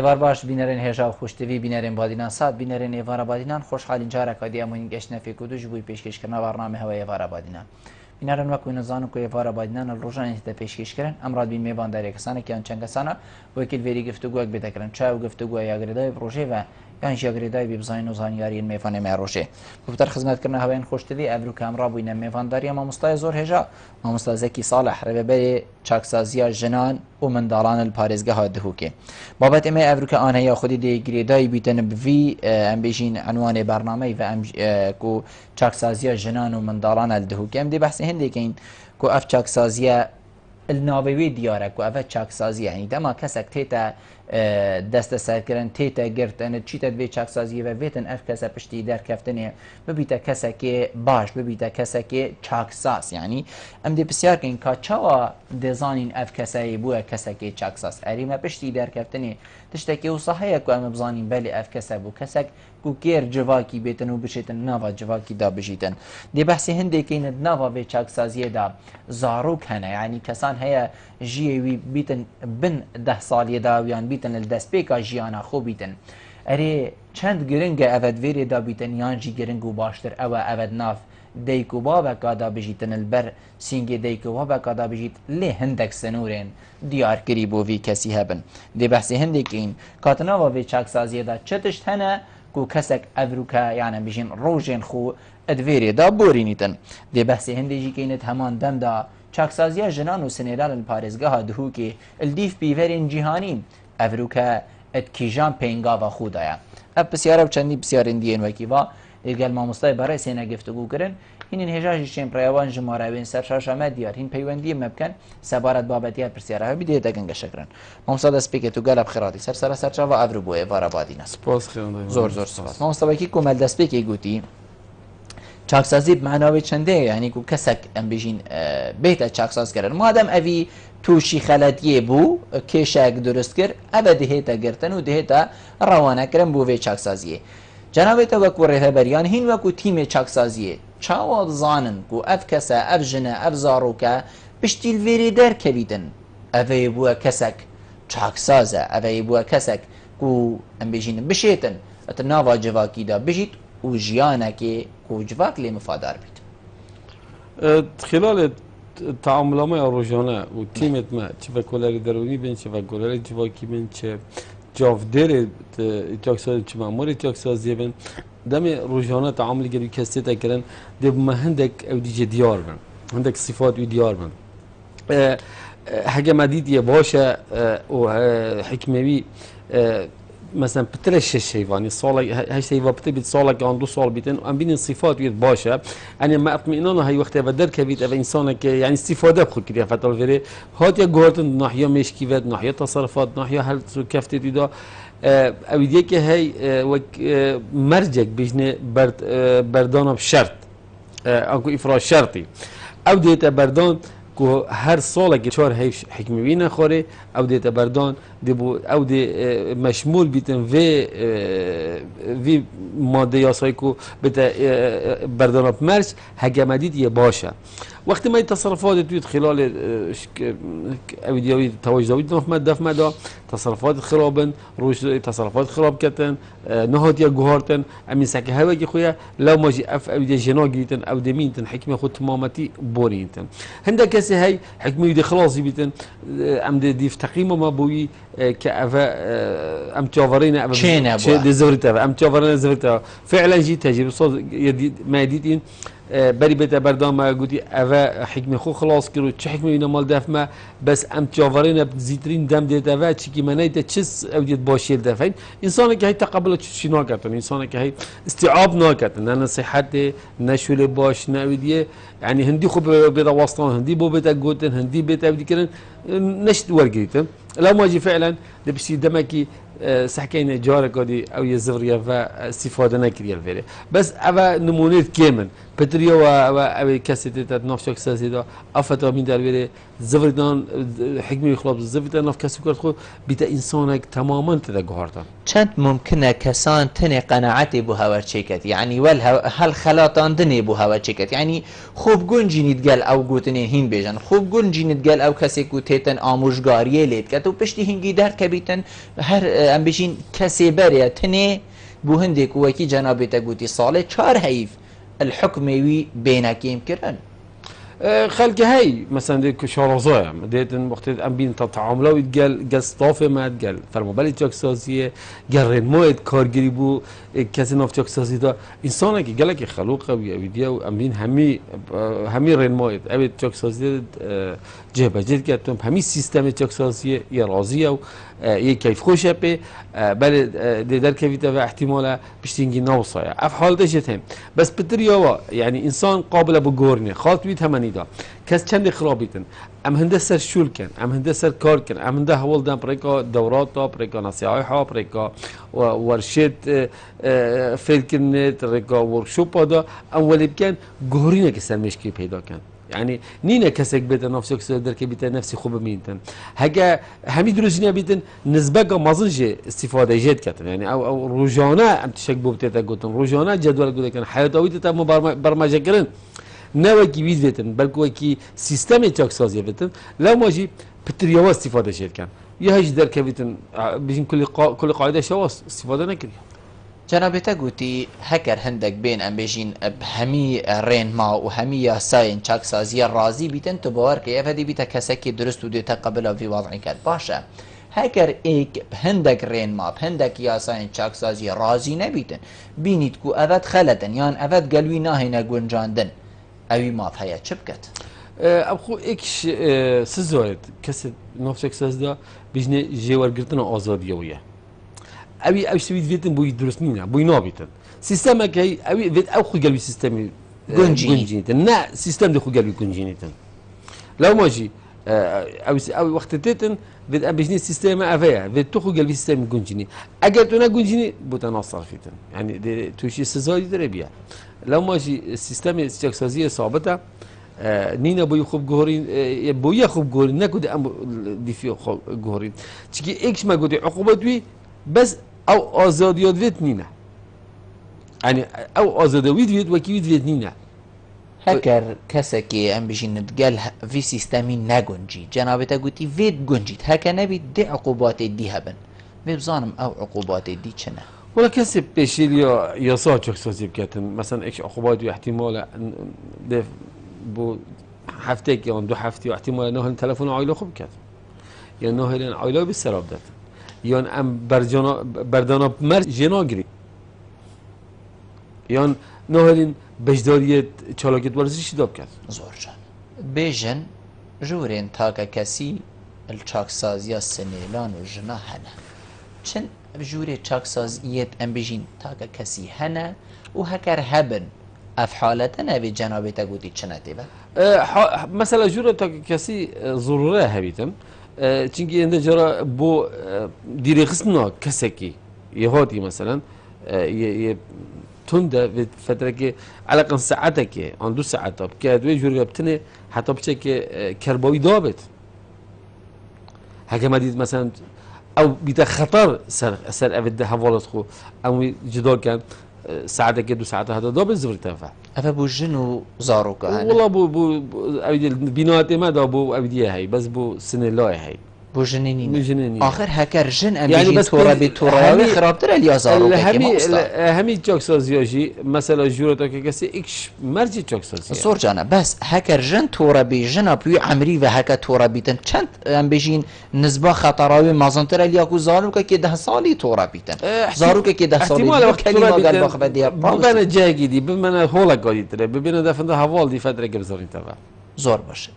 ایوار باش بینرین هجا و خوشتوی بینرین بادینان ساد بینرین ایوار بادینان خوشحالین جارا کادی امون گشت نفی کدو جبوی پیشکش کردن برنامه هوا ایوار بادینان بینرین وقتی نزانو که ایوار بادینان الروجان انت پیشکش کردن امراد بین میوان داری کسانی که آنچه کسانا وکیل وری گفتگو بیت کردن چه و گفتگو یا گریدای پروژه و یان جگریدای بیبزاین و زانیاری میوان میروشه بهتر خدمت کردن هوای خوشتوی ابرو کامرا بوین میوان داری ما مستای زور هجا ما مستای زکی صالح ربی چاکسازی جنان و مندالان الپارزگاه دهوکه بابت امی ابروک آنها یا خودی دی گریدای بیتن بوی ام بیشین عنوان برنامه و ام کو چاکسازی جنان و مندالان الدهوکه ام دی بحث هندی که این کو اف چاکسازی الناوی دیاره کو اف چاکسازی یعنی دما کسک تیتا دست سرکردن تیتا گرتن چیتا دوی چاکسازی و بیتن اف کسا پشتی در کفتنه ببیتا کسا که باش ببیتا کسا که چاکساز یعنی ام دی بسیار که این که چوا دزانین اف کسایی بوه کسا که چاکساز اریمه پشتی در کفتنه تشتکی و صحیح که ام بزانین بلی اف کسا بو کسا کو کیر جواکی بیتن و بشیتن ناوا جواکی دا بشیتن دی بحثی هنده که این ناوا به چاکسازی دا زاروک هنه یعنی کسان هیا جیوی بیتن بن 10 سالی دا ویان بیتن الدست بیکا جیانا خوب بیتن اره چند گرنگ اود ویری دا بیتن یان جی گرنگ و باشتر او اود ناف دیکو بابا کادا بجیتن البر سینگی دیکو بابا کادا بجیت لی هندک سنورین دیار کری بو وی کسی هبن دی بحثی هنده که این کاتنا و وی چاکسازی دا چتشت هنه کو کسک افروکا یعنی بجین روژن خو ادویری دا بورینیتن دی بحثی هنده جی که اینت همان دم دا چاکسازی جنان و سنیرال الپارزگاه دهو که الدیف بیورین جیهانین افروکا اتکیجان پینگا و خودایا اب بسیاره و چندی بسیارین دیین وکی و ایگل ما مستای برای سینه گفتگو کرن این هجاجی چیم پریوان جماره بین سرشاش آمد دیار این پیوندی مبکن سبارت بابتیات پرسیاره ها بیدیه دگنگ شکرن ما مستاد اسپیک تو گلب خیراتی سرچا و افرو بوه وارا بادین است سپاس خیران زور سپاس ما مستاد کی کومل دسپیکی گوتی چاکسازی معناوی چنده یعنی کو کسک ام بجین بیت چاکساز کردن مادام اوی توشی خلطیه بو کشک درست کرد ابد دهیتا گرتن و دهیتا روانه کردن بو وی چاکسازیه جناب تا وکو رهبریان هین وکو تیم چاکسازیه چاواد زانن کو اف کسا اف جنه اف زاروکا پشتیل ویری در کبیدن اوی بو کسک چاکسازه اوی بو کسک کو ام بجین بشیتن اتناوا جواکی دا بجید و جیانه که کو جواک لی مفادار بید خلال تعامل ما روزانه و تیمت ما چه وکولاری درونی بین چه وکولاری جواکی بین چه جافدر چاکسازی چه مامور چاکسازی بین دم روزانه تعامل گری کسی تکرن دب ما هندک اودیج دیار بن هندک صفات و دیار بن حاجه مدید باشه و حکموی مثلا بترش الشيفاني صالة هاي سيفا بتبي صالة كان دو صال بيتن وأم بين الصفات ويد باشا أنا ما اطمئنان هاي وقت بدر كبيت أبى إنسانك يعني استفادة بخو كده فترة فيري هات يا جهات ناحية مشكيفات ناحية تصرفات ناحية هل كفت تدا أوديك که هاي مرجك بيجن بردان بشرط أكو إفراج شرطي أو ديت بردان که هر سال که چهار هیچ حکمی نخوره او دیت بردان دیبو او دی مشمول بیتن وی ماده یاسایی که بیت بردان بمرج هجمدید یه باشه وقتی ما تصرفات توی خلال اویدیوی توجهی دفع مدا تصرفات خرابن روش تصرفات خراب کردن نهاد یا گوهرتن امین سکه هوا که خویا لو ماجی اف اویدی جنا گیتن او دمینتن حکم خود تمامتی بورینتن هنده کسی هی حکمی دی خلاصی بیتن ام دی تقییم ما بوی که اف ام تجاورین ام چه دزورته ام تجاورین دزورته فعلا جی تجربه صاد ما دیدین بری بیت بردام ما گویی اوه حکم خو خلاص کرد چه حکمی اینا مال دفمه بس ام تجاورین زیترین دم دیت اوه چی که منای تا چیز اودیت باشیل دفعین انسانی که هی تقبل چی ناکردن انسانی که هی استیعاب ناکردن نه نصیحت نشول باش نودیه یعنی هندی خوب بیت واسطان هندی بو بیت گوتن هندی بیت اودی کردن نشت ورگیتن لو ما جی فعلا دبسی دمکی سحكين جارك هذه أو يزوريا فاستفادة نكريال فيري بس أبا نمونة كيمن بتريا أو كاسيتة نافشك سازيدا أفترة من داربيري زوردان حكمي خلاص زوردان ناف كاسوكر خو بيتا إنسانك تماما تدقهارتان چند ممکنه کسان تن قناعتی بو هاور چکت یعنی هل خلاطان دنی بو هاور چکت یعنی خوب گون جینید گل او گوتنین هین بیجن خوب گون جینید گل او کسی کو تیتن آموزگاریه لید کت و پشتی هنگی در کبیتن هر ام بشین کسی بره تنه بو هندێک وەکی جەنابێتە گوتی ساڵێ 4 هەیف الحکمێوی بینەکەیم کردن خلق هاي مثلا ديك شارزايا ديت وقت ام بين تعاملوا يتقال قال ستافه ما تقال فرموبالي تشكسازيه قال ريموت كارجري بو كاسي نوف تشكسازي دا انسان كي قال لك خلوقه ويديا ام بين همي ريموت ابي تشكسازيه جهه جد كاتم همي سيستم تشكسازيه يا راضيه یه کیف خوشه به بله در کیفیت و احتمالا بشتینگی نوصایا اف حال داشتیم بس بتريوا يعني انسان قابل بگورنه خاط بيت همانيدا کس چند خرابیتن ام هنده سر شول کن ام هنده سر کار کن ام هنده حوال دم پریکا دورات ها پریکا نصیحه ها پریکا ورشت فیل کنت پریکا ورکشوپ دا ام ولی بکن گورینه که سر مشکی پیدا کن يعني نينا كسك بيت نفسك سودر كبيت نفسي خوب مينتن هجا همي دروزنا بيتن نسبة مازنج استفادة جد كتن يعني او روجانا ام تشك بوبتتا قلتن روجانا جدول قلت كان حياتوي تتم برمجة كرن نوكي بيت بيتن بلكو كي سيستم تشك سازي بيتن لو ماجي بتريوا استفادة جد كان يهج در كبيتن بيجن كل قاعدة شواس استفادة نكري جنابێتە گوتی هەکەر هەندێک بێن ئەم بێژین هەمی ڕێنما و هەمی یاسایên چاکسازیە ڕازی بیتن تو باوەڕکە ئەڤە دیبیتە کەسێکی درست و دێتە قبلە وی واضعی کرد باشە هەکەر ئێک هەندێک ڕێنما هەندێک یاسایên چاکسازی ڕازی نەبیتن بینیت کو ئەڤەت خەلەتن یان ئەڤەت گەلوی ناهێنە گونجاندن ئەوی ماف هەیە چ بکەت ابخو اكش سزويت كسر نفسك سازدا بيجني جوارجرتنا آزاديوية أبي سويت فيتن بوي درس نينا بوي نابيتن سيستم كي أبي فيت أو خو قلبي سيستم جونجينيتن نا سيستم ده خو قلبي جونجينيتن لو ماجي أو وقت تيتن فيت أبيجني سيستم أفيا فيت تخو قلبي سيستم جونجيني أجر تونا جونجيني بتناصر فيتن يعني توشي سزاي دربيا لو ماجي سيستم استقصازية صابته نينا بوي خوب جورين بوي خوب جورين نكود أم دفيع خوب جورين تشكي إيش ما قدي عقوبتوي بس أو آزاديات فيت نينا يعني أو آزاديات فيت وكيد فيت نينا هەکەر کەسێکی ئەم بژینت گەل في سیستەمی نەگونجی جەنابێتە گوتی فێت گونجیت هەکە نەبیت دێ عقوباتێ دی هەبن بێ بزانم ئەو عقوباتێ دی چنە ولا كسب بشيل يا صاحب شخصي بكتن مثلا إيش عقوبات واحتمال ده بو هفتك يعني دو هفتي واحتمال نهل تلفن عائلة خوب كات يعني نهل عائلة بالسراب دات يعني ام بردانا مر جناگری يعني نهل بجدارية چالاكت ورزشی داب کرد زور جان بيجن جورين تاكا كسي الچاكسازيا سنيلان و جنا هنا چن جوري چاكسازيت ام بيجين تاكا كسي هنا و هكر هبن اف حالتنا بي جنابتا قوتي چنتي با مثلا جوري تاكا كسي ضرورة هبيتم چونكي عند جرا بو ديري قسمنا كسكي يهودي مثلا توندا في فترة كي على قن ساعتك عن 2 ساعات بكادوي جوري بتني حتى بشكل كربوي دابت هكما ديت مثلا او بيتا خطر سر ابدا حوالت خو او جدا كان ساعتك 2 ساعات هذا دابت زبر تنفع افا بو جنو زاروكا والله بو بينات ما دا بو ابديه هي بس بو سنه لا هي بو جنينين جنينين اخر هكر جن ام يعني بس تورا بتورا خرابتر اللي زاروكا همي جوكسازياجي مثلا جورتا كسي اكش مرجي جوكسازيا صور جانا بس هكر جن تورا بيجن بيو عمري و هكا تورا بيتن چند ام بيجين نسبه خطراوي مازنتر اللي اكو زاروكا كي 10 سالي تورا بيتن زاروكا كي 10 سالي احتمال وقت كلمه قال باخ بدي بمن جاي دي بمن هولا قاعد ترى ببين دفن حوال دي فتره قبزرين تبع زور باشه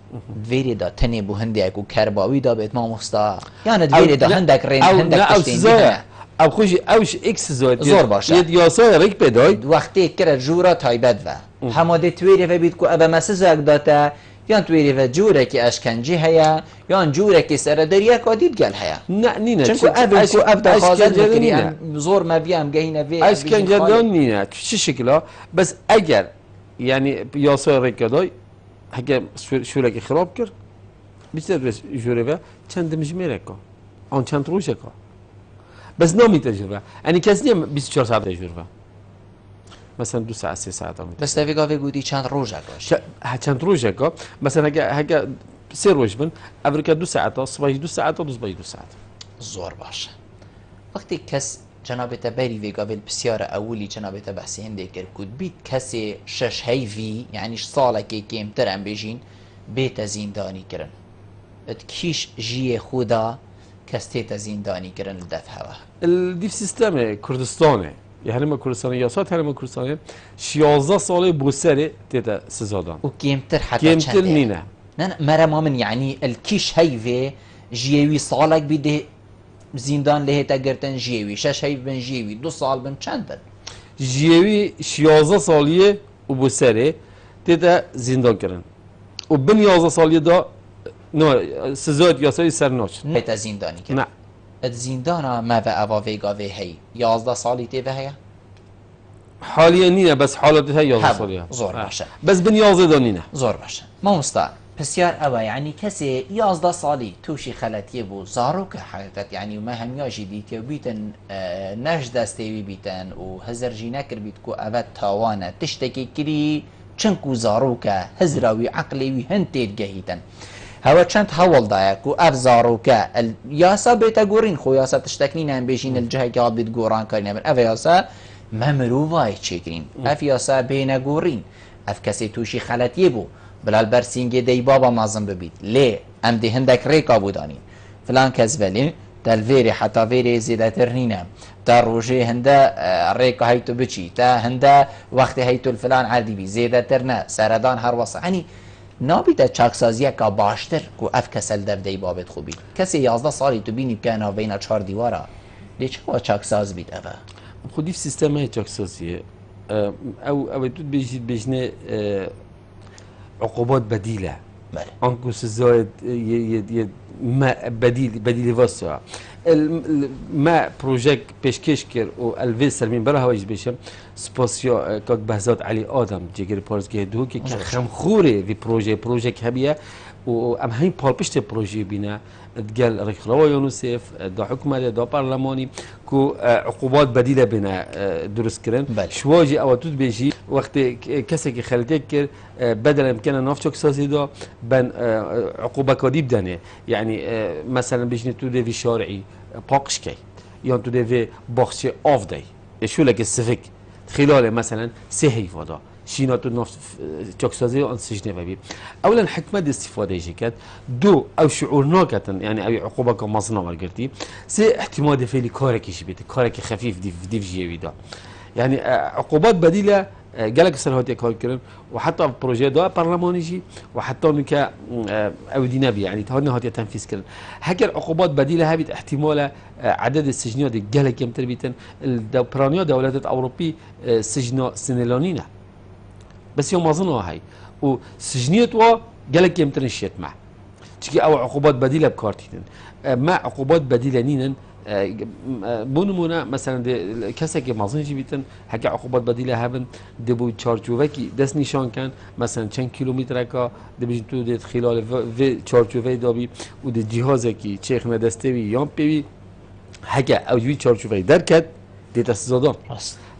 ویری دا تنی بو هندی اکو کرباوی دا بیت ما مستا یعنی ویری دا هندک رین هندک تشتین او خوشی اوش اکس زود زور باشه ید یاسای ریک بدای وقتی کرد جورا تایبت و هماده تویری و بیت کو ابا مسزاک داتا یان تویری و جوره کی اشکنجی هیا یان جوره کی سردریه کادید گل هیا نه نینه چون کو ابدا خازد بکری زور مبیم گهینه وی اشکنجه دان نینه چه شکلا بس اگر يعني ياسای ریک دای هكا شولك خراب كر بيصير جوريفا چند مجميرك اون چند روشك بس نومي تجربه يعني كاسني 24 ساعه تجربه مثلا 2 ساعات 3 ساعات بس تفي قافي قودي چند روشك چند روشك مثلا هكا سير روش بن افريكا 2 ساعات صباح 2 ساعات وصباح 2 ساعات زور باشه وقتی کس جنابت بری ویگاویل بسیار اولی جنابت بحثی هنده کرد کود بیت کسی شش هیوی یعنی ساله که کمتر هم بجین بیت زیندانی کرن ات کیش جی خدا کستیت زیندانی کرن لدف هوا الديف سيستم كردستاني يعني ما كردستاني ياسات هرم كردستاني 16 ساله بوسري تيتا سزادان و کمتر حتی كيمتر نينا نه مرا ما من يعني الكيش هيفي جيوي صالك بده زندان لهتا گرتن جيوي شش هيف بن جيوي 2 سال بن چند بن جيوي 16 ساليه وبوسري تيتا زندان كرن وبن 11 ساليه دا نو سزاد ياساي سرناش هيتا زنداني كرن نه الزندان ما و اوا ويگاوي هي 11 سالي تي هيا حاليا نينا بس حالتها 11 ساليه زور باشه بس بن 11 دا نينا زور باشه ما مستا بسیار اوه یعنی کسی 11 سالی توشی خلطیه بو زاروک حقیقت یعنی ما همیاشی دیت یا بیتن نش دستیوی بیتن و هزر جی نکر بیت کو اوه تاوانه تشتکی کری چنکو زاروکه هزراوی عقلیوی هنتید گهیتن هوا چند حول دایا کو اف زاروکه یاسا بیتا گورین خو یاسا تشتکنین هم بیشین الجهه که بیت گوران کرین هم اف یاسا ممرووای چکرین اف یاسا بین گورین اف کسی توشی خلطیه بو بلال برسینگی دی بابا مازن ببید لی ام دی هندک ریکا بودانی فلان کس ولی دل ویری حتی ویری زیده ترنینه تا روژه هنده ریکا هیتو بچی تا هنده وقتی هیتو الفلان عردی بی زیده ترنه سردان هر وصا یعنی نابیده چاکسازیه که باشتر که اف کسل دف دی بابت خوبید کسی 11 سالی تو بینی بکنه بین 4 دیواره لی چه با چاکساز بید اوه خودی في سيستم تاكساسية او تود بيجي بيجنا عقوبات بديله بله انكوس الزايد ما بديل واسع ما بروجيكت بيشكش كر و الفيسر من برا هواج بيشم سباسيو كاك بهزات علي ادم جيجر بارز جهدو كي خمخوري في بروجيكت هبيه و ام هين بالبشت بروجي بينا تقال رخلوا يونسيف دا حكومه دا برلماني كو عقوبات بديله بنا درست كرن شواجي او تود بيجي وقت كسك خلتك بدل امكان نافچوك سازي دا بن عقوبه كديب دانه يعني مثلا بيجني تو دي في شارعي باقشكي يان تو دي في باخشي اوف داي شو لك السفك خلال مثلا سهي فدا شيناتو نفط چاكسازي آن سجنه وبي اولا حكمه استفاده جيكات دو او شعور ناكتن يعني او عقوبه كمصنع ورقرتي سي احتمال فعلي كاركيش بيت كارك خفيف دي في جي دا يعني عقوبات بديله قالك سرهاتي كار كرن وحتى بروجي دا برلمانيجي وحتى نكا او دينابي يعني تهنا هاتي تنفيذ كرن هكر عقوبات بديله هابت احتمال عدد السجنات قالك كم تربيتن الدبرانيا دولات الاوروبي سجن سنلانينا بس يوم اظنها هاي وسجنيت وا قالك يمتن الشيت معه تشكي او عقوبات بديله بكارتين مع عقوبات بديله نينن بونمونا مثلا كسك ما اظنش بيتن حكي عقوبات بديله هبن دبو تشارجوفكي دس نشان كان مثلا چند كيلومتر كا دبي تو دي خلال في تشارجوفي دابي و دي جهازكي چيخ ندستوي يام بي حكي او وي تشارجوفي دركت دي تسزادان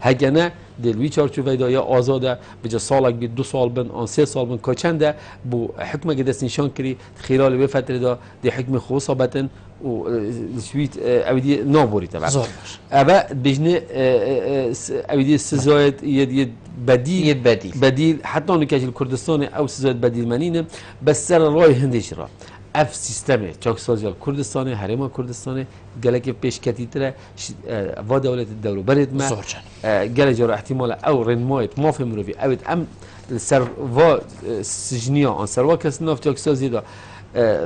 حكي نه دلوی چارچوبه دا یا آزاده بجا سالک بید 2 سال بن آن 3 سال بن کچنده بو حکمه که دست نشان کری خلال به فتره دا دی حکم خوصا بتن و شویت اویدی نابوری تبع ابا بجنه اویدی سزاید ید بدیل حتی نکاجل کردستان او سزاید بدیل منینه بس سر رای هندیش را اف سیستم چاکسازی کردستان حرم کردستان گلک پیش کتی تره و دولت الدولة برد ما گل جرا احتمال او رنمایت ما فهم روی اوید ام سر و سجنیا آن سر و کس ناف چاکسازی دا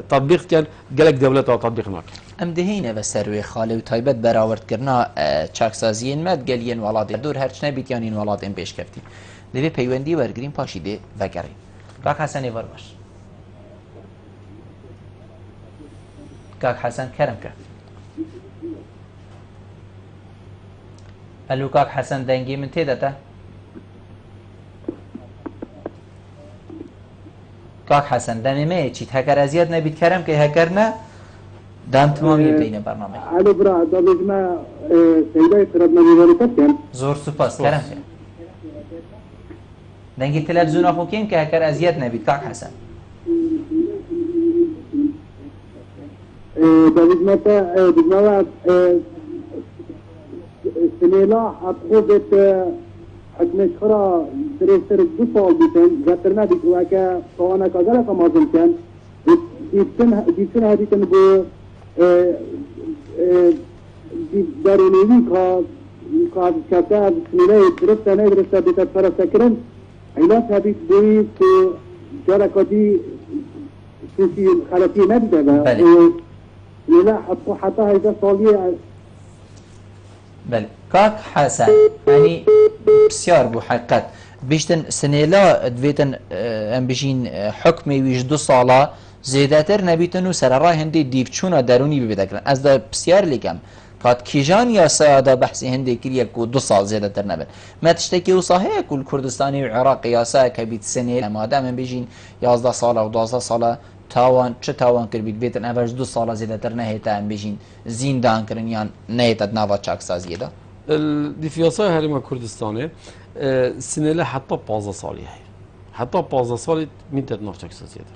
تطبیق کن گلک دولت ها تطبیق نکن ام دهینه و سروی خاله و تایبت براورد کرنا چاکسازی مد گلین ولاد دور هرچ نبیت یعنی ولاد ام پیش کفتی دوی پیوندی ورگرین پاشیده وگرین کاک حسنی ور باش كاك حسن كرم كان الو كاك حسن دنگي من تيدتا كاك حسن دمي ما چيت هكر ازياد نبيت كرم كي هكرنا دام تمام يبين برنامج علي برا دابج ما سيدا يفرد نبي كان زور سپاس كرم كان دنگي تلفزيون اخو كيم كي هكر ازياد نبيت كاك حسن دابج متى بجماعة سنیلا حقوقت حکمت خرا درستر 2 سال بیتن جاتر ندید و اگه توانا کازل کمازم کن دیتن هدیتن بو درونیوی که سنیلا درسته ندرسته بیتر فرسته کرن اینا تبید بوی که جارکاتی سوسی خلاطی نبیده سنیلا حتی 18 سالیه. بله کاک حسن يعني بسيار بو حقیقت بیشتن سنیلا دویتن ام بجین حکمی ویش 2 سالا زیادتر نبیتن و سر راه هندی دیفچونا درونی ببیدکن از دا بسیار لیکم قد کیجان یا سیاده بحثی هندی کریه که 2 سال زیادتر نبن ما تشتکی و صحیح کل کردستانی و عراق قیاسه که بیت سنیلا مادم ام بجین 11 ساله و 12 ساله تاوان چه تاوان کرد بیتن اولش 2 سال زیادتر نهیتا ام بجین زیندان کرن یا نهیتا نوا چاک سازیه دا الدفياصة هرم كردستاني سنة حتى 15 سالي هي حتى 15 سالي من تتنافسك سيادة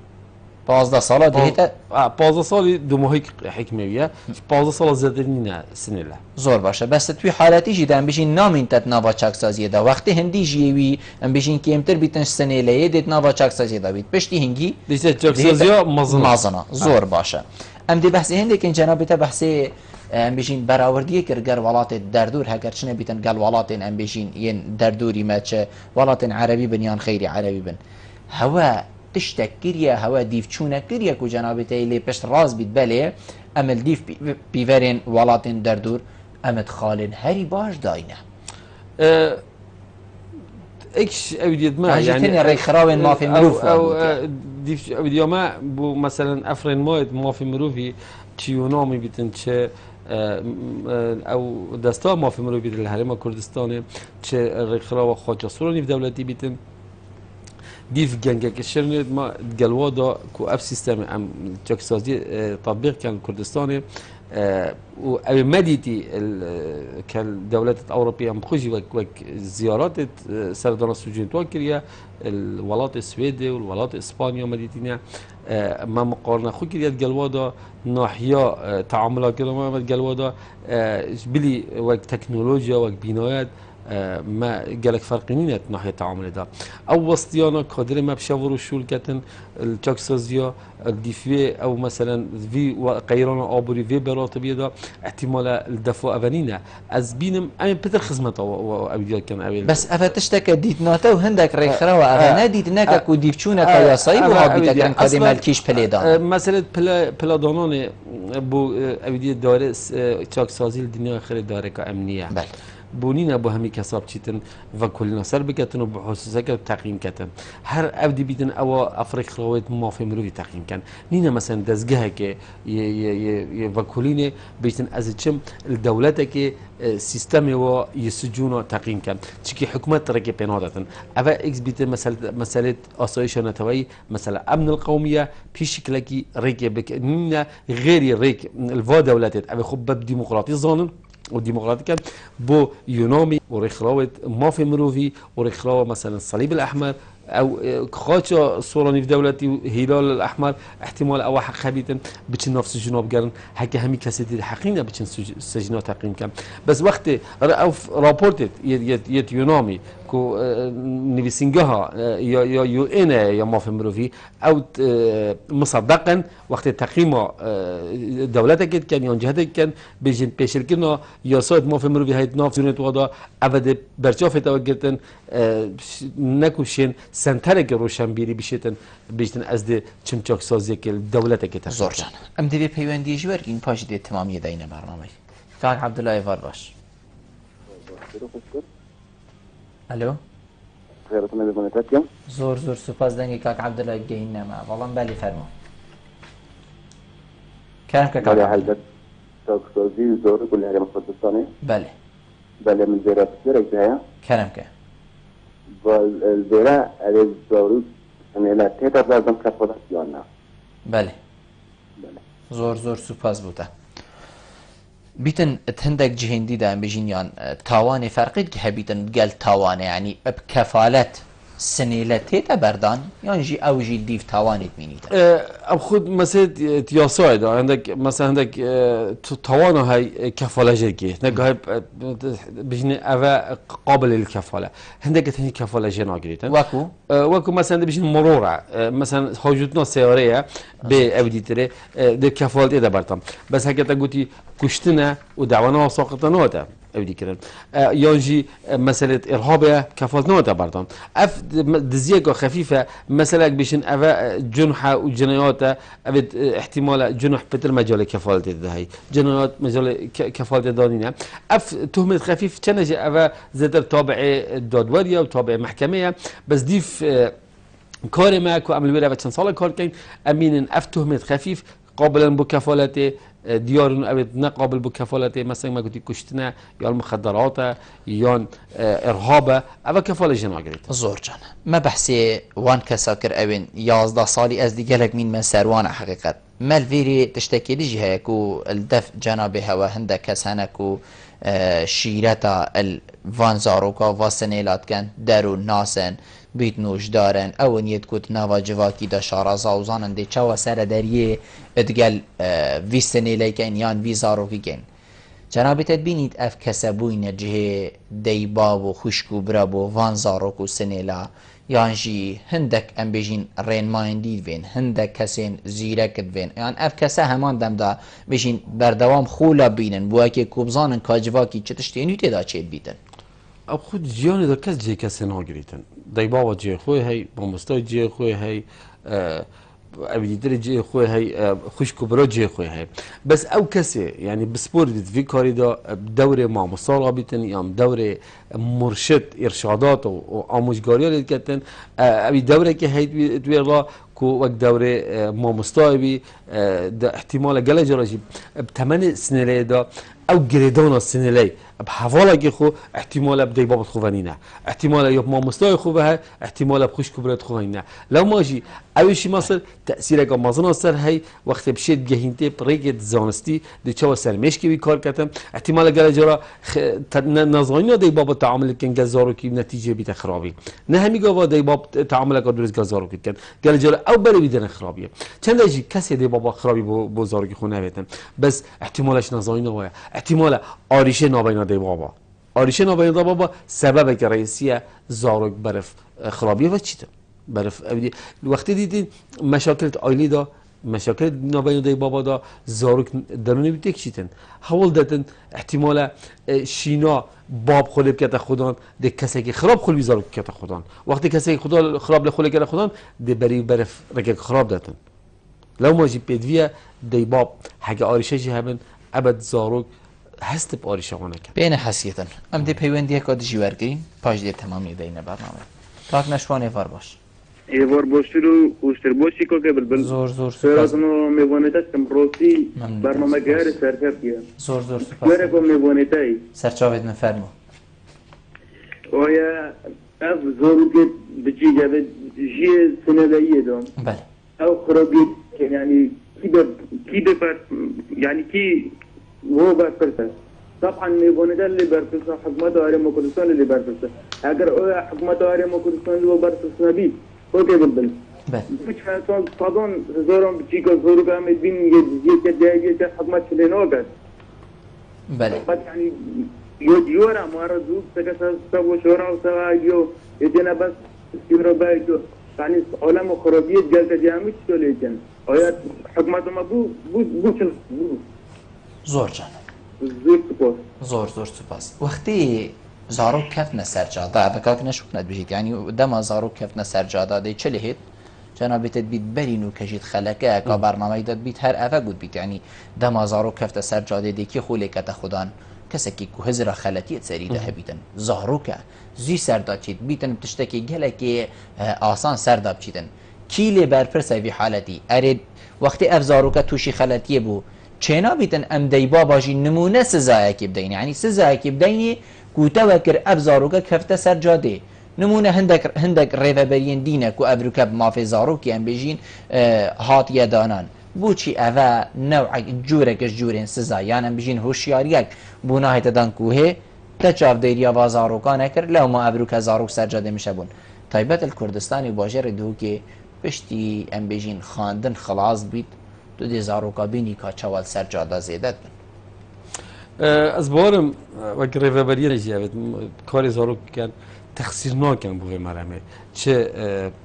15 سال دهیتا 15 سالي دو ماهي حكمية 15 سال زادنينا سنة زور باشه بس توی حالتی جدا ام بشین نامین تت نوا چاک سازیه دا وقتی هندی جیوی ام بشین کمتر بیتن سنه لیه دیت نوا چاک سازیه دا بیت پشتی هنگی دیسه چاک سازیه مازنا زور باشه ام دی بحثی هندی که جناب تا بحثی ام بشین براوردیه کرگر ولات دردور هگر چنه بیتن قال ولات ام بشین ین دردوری ما چه ولات عربی بنیان خیری عربی بن هوا تشتكريا هوا ديف چونه كريا كو جنابتي لي پشت راز بيت بالي امل ديف بيفرين ولاتين دردور امد خالن هري باش داينه اكش اوديت ما يعني ري خراوين ما في مروف او ديف اوديو ما بو مثلا افرين مويد ما في مروفي تشيونامي بيتن تشه او دستا ما في مروفي الهرم كردستان تشه ري خراو خواجه سوراني في دولتي بيتن ديف جنگك الشرنت ما جلوادا كو اب سيستم ام تشكسازي تطبيق كان كردستاني و مديتي كالدولات الأوروبية مخوجي وك زيارات سردان السجون توكريا الولايات السويدية والولايات إسبانيا مديتينيا ما مقارنة خو كريا جلوادا ناحية تعاملات كده ما جلوادا بلي وك تكنولوجيا وك بنايات ما قالك فرق نينات ناحية التعامل ده أو وسطيانا قادر ما بشاوروا شول كتن التشاكسازيا الدفاع أو مثلا في قيرانا آبوري في براتبية ده احتمال الدفاع أفنينا از بينم أنا بتر خدمته وأبيض كان أبيض بس أفتشتك ديتناته وهندك ريخرا وأفنا ديتناك كو ديفشونا كياساي وهابيتك عن قديم الكيش بليدان مسألة بلادانان بو أبيض دارس تشاكسازي الدنيا خير داره كأمنية بله بونينا بو همي كساب چيتن و كلنا سر بكتن و بحوث سكر تقييم كتن هر ابدي بيتن او افريق خرويت ما في مروي تقييم كان نينا مثلا دزگه كه وكلينه بيتن از چم الدولتك سيستم و يسجون تقييم كان چكي حكومت تركي بينادتن اوا اكس بيتن مساله اسايش نتوي مثلا امن القوميه في شكلكي ريك بك نينا غير ريك الفا دولتات ابي خب ديمقراطي ظالم والديمقراطي كان بو يونامي وريخراوت ما في مروفي وريخراوة مثلا الصليب الأحمر أو خاطر صوراني في دولتي هلال الأحمر احتمال أو حق خبيتن بتشن نفس الجنوب قرن حكي همي كسيدي حقينا بتشن سجنات حقين كان بس وقت أو رابورتت يت يونامي كو نبيسنجها يا يو إن يا ما في مروفي أو مصدقا وقت تقييم دولتك كان ينجهدك كان بيجن بيشركنا يا صاد ما في مروفي هاي ناف زونت وضع أبدا برشافة توجهتن نكوشين سنترك روشنبيري بشيتن بيجن أزد چمچاك سازي كل دولتك تر زور جان ام دي بيوندي جوار این پاش دي تمامی داینه برنامه کاک عبدالله فارباش الو خيرتنا بمنتكم زور سپاس دنگی کاک عبدالله گهین نما والله بلی فرمو كلام كاك بله حضرت تاكسازي زور كل هرم كردستاني بله من زيرات كثيرة جاية كلام كا والزيرة على الزورود أنا لا تهتر لازم كفضة يوانا بله زور سپاس بوده بیتن تهندك جهندي دا بيجين يان تاواني فرقت که بیتن قال تاواني يعني بكفالت سنیله تیتا بردان یا جی او جی دیف توانید مینید اب خود مثلا تیاسای دا عندك مثلا عندك توانا هاي كفاله جيكي نقاي بجني أفا قابل للكفاله عندك تاني كفاله جنا قريتن وكو مثلا بجني مرورة مثلا حاجتنا سيارية بأوديتري ده كفالة إذا برتم بس هكذا قلتي كشتنا ودعوانا وساقطنا هذا أودي كرن يانجي مسألة إرهابية كفالة نوتا برتم أف دزيكا خفيفة مثلا بيشن أفا جنحة وجنايات أبد احتمال جنح بتر مجال كفالة هاي جنايات مجال كفالة دانينا أف تهمة خفيف كان جاء أفا زدر تابع دادورية وتابع محكمة بس ديف كاري معك وعمل بيرا چند سال کار کردن امین اف تهمت خفیف قابلا بكفالته ديار أبد نقابل بكفالته مثلا ما قلت كشتنا يا المخدرات يا إرهاب أبا كفالة جناقريت زور جان ما بحثي وان كساكر أبن 11 سالي از دیگلک من سروان حقیقت ما الفيري تشتكي لي جهاكو الدف جنابها وهندا كسانكو شيرتا الفان زاروكا واسنيلات كان دارو ناسن بیت نوش دارن او نیت کت نوا جواکی دا شارازا و زانن دی چاوا سر دریه ادگل وی سنه لیکن یان وی زاروکی کن جنابی تدبینید اف کسبوین جه دیباب و خوشکو براب و وان زاروکو سنه لا یان جی هندک ام بیجین رین مایندید وین هندک کسین زیرکت وین یان اف کسه همان دم دا بیجین بردوام خولا بینن بوا که کوبزانن کاجواکی چتشتینی تدا چید بیتن اب خود جیانی دا کس جه کسی ناگریتن دای بابا جه خوی هی بامستای جه خوی هی ابدیتر جه خوی هی خوش کبرا جه خوی هی بس او کسی یعنی بسپور دید فی کاری دا دور مامستال آبیتن یا دور مرشد ارشادات و آموزگاری ها کتن ابی دوره که هی دوی الله کو وقت دوره مامستای بی احتمال گله جراجی بتمن سنله دا او گریدان سنله بحوالا که خو احتمال بدی بابت خوانینه احتمال یا مامستای خوبه احتمال بخوش کبرت خوانینه لو ماجی اویشی مصر تأثیر که مازن سر هی وقت بشید گهینته پریگت زانستی دیچه سرمش کی کار کردم احتمال گله جرا نزانینا دی بابت تعامل کن گزارو کی نتیجه بیت خرابی نه همی گاوا دی بابت تعامل که درست گزارو کی کن گله جرا او بری بیدن خرابیه چند اجی کسی دی بابا خرابی بزارو کی خونه بیتن بس احتمالش نزانینا وای احتمال آریشه نابینا دی بابا آریشه نابینا دی بابا سبب که رئیسیه زاروک برف خرابیه و چیته برف وقتی دیدین مشاکل عائلی دا مشاکل نابینا دی بابا دا زاروک درونی بیت چیتن حوال دادن احتمال شینا باب خلب کت خودان ده کسی که خراب خلبی زاروک کت خودان وقتی کسی که خدا خراب لخوله کت خودان ده بری برف رکه خراب دادن لو ماجی پیدویه دی باب حاجه آریشه جی همین ابد زاروک هست بآریشه خونه کن بین حسیتن ام دی پیوندیه که دیجی ورگرین پاش دی تمامی دینه برنامه تاک نشوانه فار باش ایوار باشی رو اوشتر باشی که بلبل زور سرازنو میوانیتش کم روسی برنامه گهر سرکردیه زور سپاس گهر کم میوانیتایی سرچاوید نفرمو آیا اف زورو که بچی جاوید جیه سندهیه دام بله او خرابی یعنی کی بفر يعني كي هو برفرسه طبعا ميبونيدا اللي برفرسه حكومة عارم كردستان اللي برفرسه اگر حكومة عارم كردستان اللي برفرسه بي اوكي بالبل مش فاهم صادون زورم بتشيكو زورو كام بين يجي حكومة شلينوغا بله يعني يورا مارزو تكسر سبو شورا وسوا يو يجينا بس يورا بايجو يعني علم خرابية جلسة جامعة شليجن آیا حکومت ما بو زور جان زور سپاس وقتی زاروک کفن سرجاده بکاک نشوکند بجید یعنی دم زاروک کفن سرجاده دی چه لهید جنابی تدبید برینو کشید خلقه که برنامه داد بید هر اوه گود بید یعنی دم زاروک کفن سرجاده دی که خوله کت خودان کسی که که هزر خلطیت سریده بیتن زاروکه زی سرداد چید بیتن بتشتکی گله که آسان سرداب چیدن کیلی برپرسه وی حالتی ارید وقتی افزاروکه توشی خلطیه بو چینا بیتن ام دیبا باشی نمونه سزایه که بدین یعنی سزایه که بدینی کوتا وکر افزاروکه کفته سر جاده نمونه هندک ریوه برین دینه که افروکه بمافی زاروکی ام بیجین هات یدانان بو چی اوه نوع جورکش جورین سزایه یعنی ام بیجین هوشیاریک بوناهی تدان کوه تچاف دیریا و زاروکانه کر لو ما افروکه زاروک سر جاده میشه بون تایبەت الکردستانی باژێرە دووکێ پشتی ئەم بێژین خواندن خلاص بیت تو دێ زارۆکابینی کا چاوەڵ سەر جادا زێدەت بن. از بارم وەک ڕێڤەبەریە ژیاوێت کاری زارۆکیان تەخسیر ناکەن بۆ vê meremê çi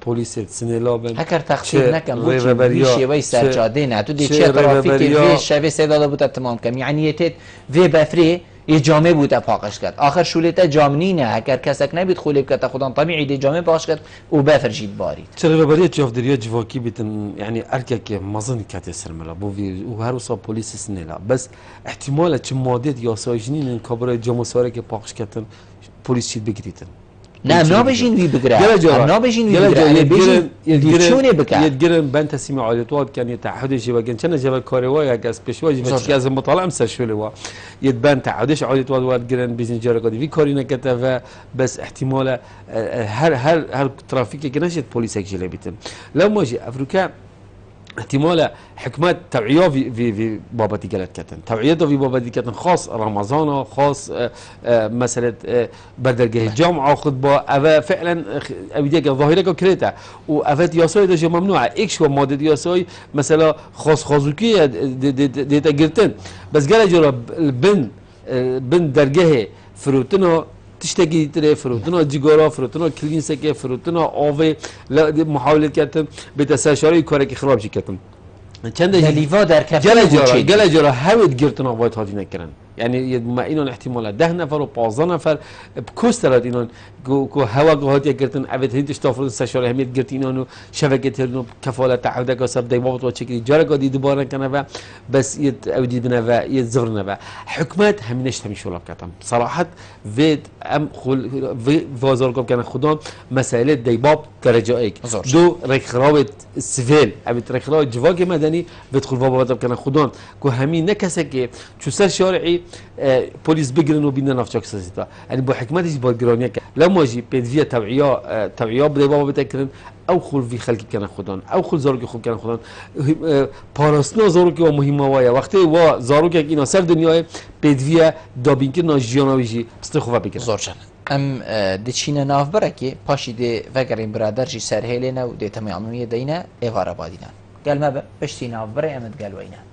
polîsê sinêla bin هەکەر تەخسیر نەکەم بۆچی شێوەی سەرجادەی ناتو دێ چێ ترافیکê vê şevê sêda da bûte timam kem yanî têt vê befrê yê camê bûte paqij kir axir şûlê te cam nîne heker kesek nebît xulê bikete xudan temîî dê camê paqij kir û befir jî barît çi rêveberiya çavdiriya civakî bîtin yanî erkekê mezin ketê ser mela bo vî û her wisa polîsê sinêla bes ihtimale çi madêt yasayî jî nînin kabirayê camosarekê paqij ketin polîs jî bigirîtin. نه نابجین وی بگره نابجین وی بگره بجین چونه بکن يتجرن بان تسميع عادتوات كان يتعهد جبا كان جبا كاريوايا جاس بشواجي بس لازم مطالعه مسشولي وا يتبان تعهدش عادتوات وات جرن بيزن جرا قدي في كارينا كتفا بس احتمال هر ترافيك كناشت بوليسك جلبيتن لو ماجي افريكا احتمال حكمات توعيه في بابتي قالت كتن توعيته في بابتي كتن خاص رمضان خاص مساله بدرجه الجامعه خطبه افا فعلا ابيديك ظاهره كريتا وافات ياسوي ده ممنوعه اكش وماده ياسوي مثلا خاص خازوكي دي تاجرتن بس قال جرب بن درجه فروتنا تشتكي تري فروتنا جيجورا فروتنا كلينسكي فروتنا اوفي محاوله كتن بتساشاري كارك خراب كتن چند لیوا در کفه گله جرا هاوید گرتنا باید هاتی نکردن یعنی ما اینون احتمال 10 نفر و 15 نفر بکوسترات اینون کو هوا گهاتی گرتن اوید هیچ استافرون سشار اهمیت گرت اینونو شبکه تلنو کفالت تعهد کسب دیوابط و چکی جرا قدی دوباره کنه و بس یت اودی بنه و یت زغرنه و حکمت همینش همیشه ولا کتم صراحت وید ام خل وازار کوب کنه خودم مسائل دیواب درجه ایک دو رخراوت سیویل ابی رخراو جواک مدنی بدخل بابا بدم کنه خودم کو همین نکسه که چو سر شارعی پلیس بگیرن و بینن افچاک سازیتا یعنی با حکمتش با گرانیه که لما جی پیدویه توعیه بده بابا بتکرن او خل في خلق كان خدان او خل زاروك خوب كان خدان پاراستنا زاروك و مهمه وايا وقتی و زاروك اینا سر دنیای پیدویه دابین که ناجیاناویجی استخواه بگیرن زورشن ام دچینه ناف برکی پاشی دی وگرین برادر جی سرهیلینه و دی تمامیه دینه ایواره بادینه قال ما بشتي ناف بري امد قال وينه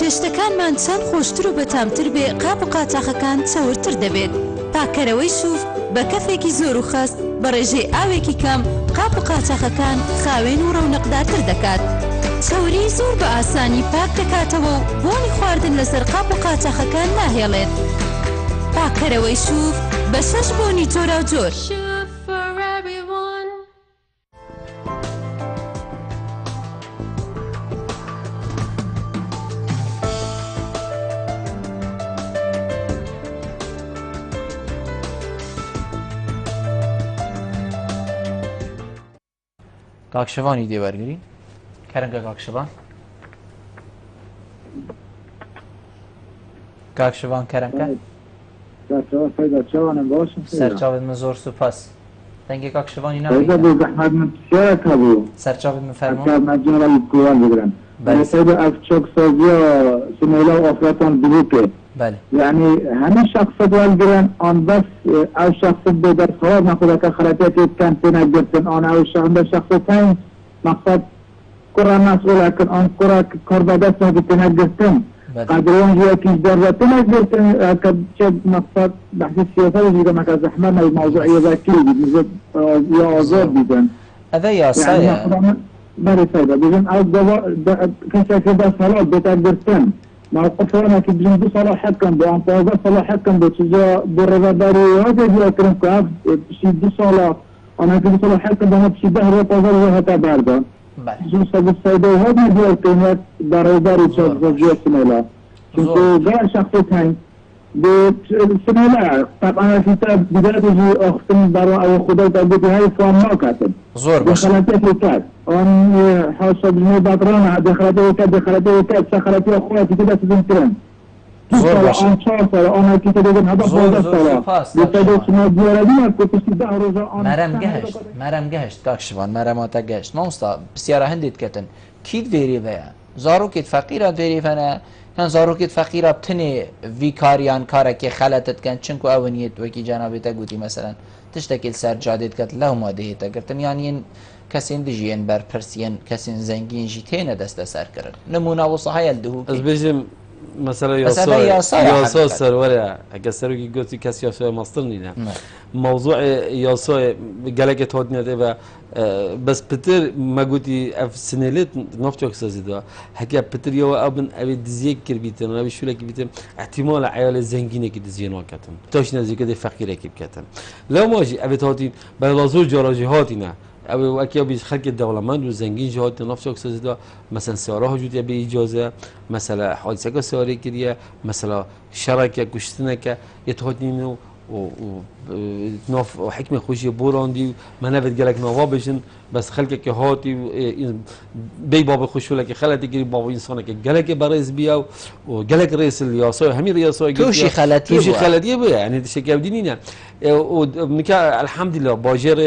چێشتەکانمان چەند خۆشتر و بەتامتر بێ قاپ و قاچاقەکان چەورتر دەبێت. پاکەرەوەی سووف بە کەفێکی زۆر و خەس بە ڕێژەی ئاوێکی کەم قاپ و قاچاقەکان خاوێن و ڕەونەقدارتر دەکات. چەوری زۆر بە ئاسانی پاک دەکاتەوە و بۆنی خواردن لەسەر قاپ و قاچاقەکان ناهێڵێت. پاکەرەوەی سووف بە 6 بۆنی جۆرا و جۆر. کاکشوانی دی برگری کرنگا کاکشوان کاکشوان کرنگا سرچاوت من زور سپاس دنگی کاکشوانی نبید سرچاوت من فرمان بله سيد أفشوك سوزيا سميلا وأفلاطون بلوكي بله يعني همه شخص والجيران آن بس أو شخص بدر صواب نقول كخرجات كان تنجرتن آن أو شخص ثاني مقصد كرة مسؤول لكن آن كرة كربدات ما بتنجرتن قدرون جوا كيش دربتنا قلت أكد شد مقصد بحث السياسة وجيدا مكا زحمة الموضوعية ذاكي بجد يا أزاد بيدن هذا يا سايا باري سايدا بجن أو كسا كده صلاة بتقدرتن موقف أنا كبجن دو صلاة حكم بأن طازة صلاة حكم بتجا برغة داري هذا جوا كرم كاف بشي دو صلاة أنا كده صلاة حكم بأن بشي دهر وطازة وهتا باردة جوسا بالسيدة وهذا جوا القيمات داري تشاف جوا سنولا كنتو غير شخصيتين بالسنولا طبعا كتاب بداية جي أختم برا أو خدای تابوتي هاي فان ما كاتب زور باشه دخلتي فيكات أن حوصل جنوب بطرانة دخلتي وكات سخلتي أخواتي كده سبنتين زور باشه أن شاصر أنا كتاب هذا زور فوضى پاس بتدو سنو ديارادي كنت سيده روزا مرم گهشت کاکشوان مرماتا گهشت مامستا بسیارا هندید کتن کید ویری ویا زاروکت فقیرات ویری فنا هن زاروکت فقیرا بتنی وی کاریان کارا که خلطت کن چنکو اونیت وکی جنابیتا گوتی مثلا تشتکل سر جادت کت له ماده تا گرتن یعنی کسین دجین بر پرسین کسین زنگین جیتین دست سر کرد نمونه و صحیح الدهو از بجم مثلا ياسا سرورة أكسروا كي قلتي كاس ياسا مصرني لا موضوع ياسا قالك تودني ده بس بتر ما قلتي في سنلت نفتح كسازيدا حكي بتر يوا أبن أبي دزيك كربيتن أنا بشوله كربيتن احتمال عيال زنجينة كدزين وكتم توش نزيك ده فقيرة كبكتم لو ما جي أبي تودين بلازور جراجهاتنا أو أكيد بيش خلق الدولمند وزنجين جهات نفس أكسده مثلا سيارة وجود يبي إجازة مثلا حادثة كسيارة كريه مثلا شركة كشتنك يتهدينه و ناف وحكمة خوشي بوراندي ما نفد قالك نوابشن بس خلقك هاتي بي باب خوشو لك خلتي قريب باب إنسانك قالك برئيس بيا وقالك رئيس الياسا همي رئيسا توشي خلتي بيا يعني تشكي بدينينا ونكا الحمد لله باجر